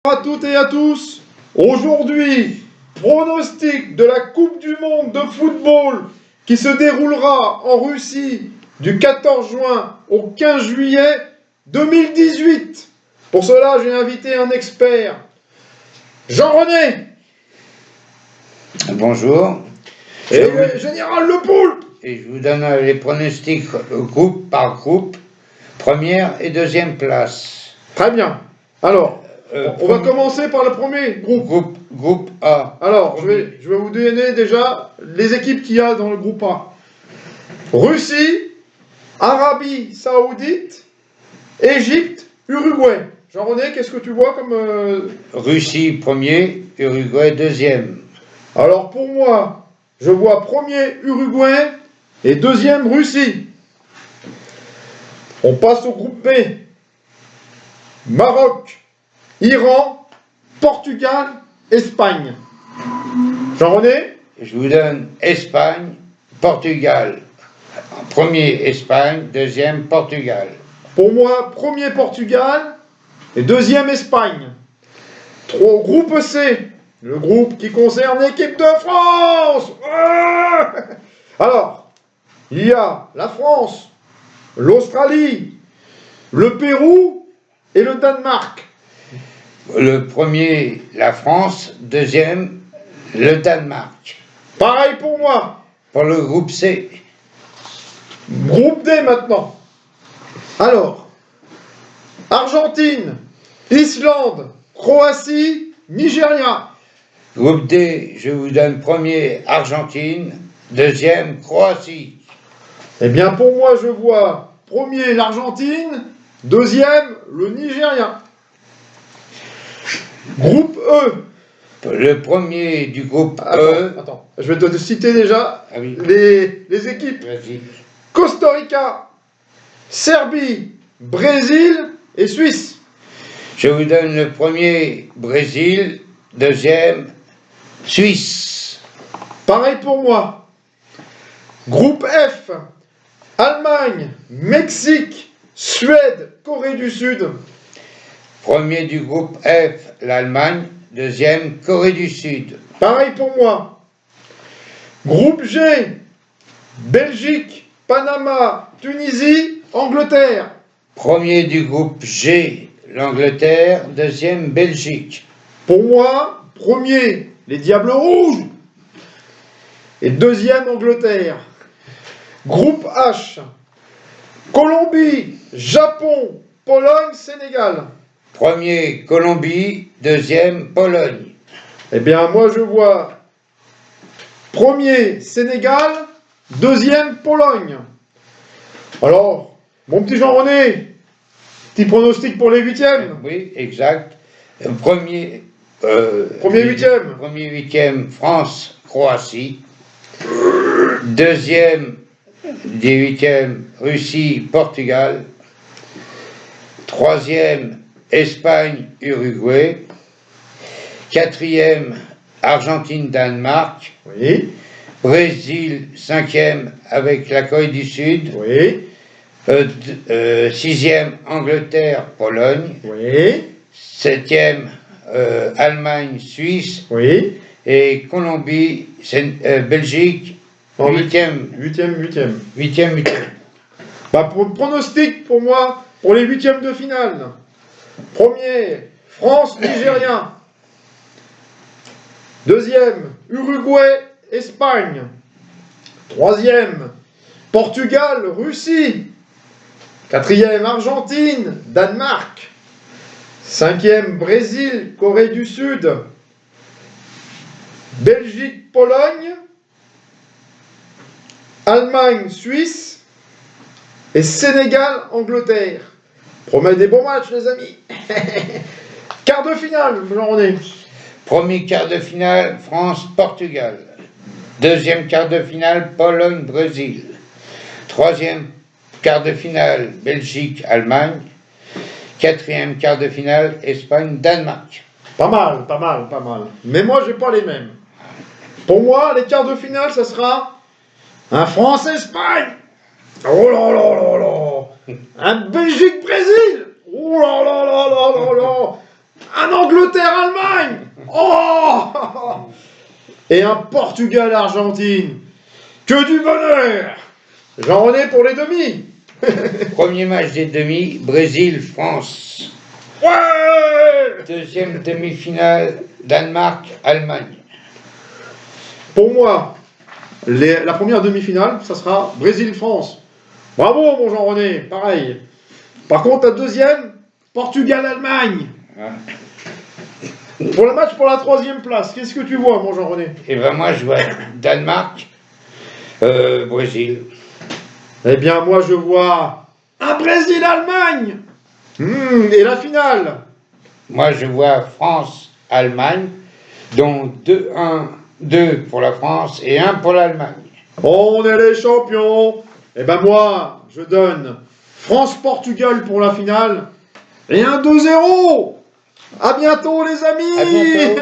À toutes et à tous, aujourd'hui, pronostic de la Coupe du Monde de football qui se déroulera en Russie du 14 juin au 15 juillet 2018. Pour cela, j'ai invité un expert, Jean-René. Bonjour. Et le général Lepoulpe. Et je vous donne les pronostics groupe par groupe, première et deuxième place. Très bien. Alors, on va commencer par le premier groupe. Groupe A. Alors, je vais vous donner déjà les équipes qu'il y a dans le groupe A. Russie, Arabie Saoudite, Égypte, Uruguay. Jean-René, qu'est-ce que tu vois comme... Russie premier, Uruguay deuxième. Alors pour moi, je vois premier Uruguay et deuxième Russie. On passe au groupe B. Maroc, Iran, Portugal, Espagne. Jean-René? Je vous donne Espagne, Portugal. Premier Espagne, deuxième Portugal. Pour moi, premier Portugal et deuxième Espagne. Groupe C, le groupe qui concerne l'équipe de France. Alors, il y a la France, l'Australie, le Pérou et le Danemark. Le premier, la France. Deuxième, le Danemark. Pareil pour moi. Pour le groupe C. Groupe D maintenant. Alors, Argentine, Islande, Croatie, Nigeria. Groupe D, je vous donne premier Argentine, deuxième Croatie. Eh bien pour moi je vois premier l'Argentine, deuxième le Nigeria. Groupe E. Le premier du groupe E. Attends, je vais te citer déjà les équipes. Vas-y. Costa Rica, Serbie, Brésil et Suisse. Je vous donne le premier Brésil, deuxième Suisse. Pareil pour moi. Groupe F, Allemagne, Mexique, Suède, Corée du Sud. Premier du groupe F, l'Allemagne, deuxième Corée du Sud. Pareil pour moi. Groupe G, Belgique, Panama, Tunisie, Angleterre. Premier du groupe G, l'Angleterre, deuxième Belgique. Pour moi, premier, les Diables Rouges. Et deuxième, Angleterre. Groupe H, Colombie, Japon, Pologne, Sénégal. Premier Colombie, deuxième Pologne. Eh bien, moi je vois premier Sénégal, deuxième Pologne. Alors, mon petit Jean-René, petit pronostic pour les huitièmes. Oui, exact. Premier huitième. Premier huitième, France, Croatie. Deuxième des huitièmes, Russie, Portugal. Troisième, Espagne, Uruguay. Quatrième, Argentine, Danemark. Oui. Brésil, cinquième, avec la Corée du Sud. Oui. Sixième, Angleterre, Pologne. Oui. Septième, Allemagne, Suisse. Oui. Et Colombie, Belgique, huitième. Huitième. Bah, pour pronostic pour moi, pour les huitièmes de finale. Premier, France, Nigérien. Deuxième, Uruguay, Espagne. Troisième, Portugal, Russie. Quatrième, Argentine, Danemark. Cinquième, Brésil, Corée du Sud. Belgique, Pologne. Allemagne, Suisse. Et Sénégal, Angleterre. Promet des bons matchs, les amis. Quart de finale, Jean-René. Premier quart de finale, France-Portugal. Deuxième quart de finale, Pologne-Brésil. Troisième quart de finale, Belgique-Allemagne. Quatrième quart de finale, Espagne-Danemark. Pas mal. Mais moi, j'ai pas les mêmes. Pour moi, les quarts de finale, ça sera un France-Espagne. Oh là là là là. Un Belgique-Brésil. Oh là là là là là là. un Angleterre-Allemagne. Oh. Et un Portugal-Argentine. Que du bonheur. Jean-René pour les demi. Premier match des demi, Brésil-France. Ouais. Deuxième demi-finale, Danemark-Allemagne. Pour moi, la première demi-finale, ça sera Brésil-France. Bravo, mon Jean-René, pareil. Par contre, la deuxième, Portugal-Allemagne. Ouais. Pour le match pour la troisième place, qu'est-ce que tu vois, mon Jean-René? Et ben moi, je vois Danemark, Brésil. Eh bien, moi, je vois un Brésil-Allemagne. Et la finale? Moi, je vois France-Allemagne, dont 2 pour la France et 1 pour l'Allemagne. On est les champions. Eh ben moi, je donne France-Portugal pour la finale et un 2-0. À bientôt les amis. À bientôt.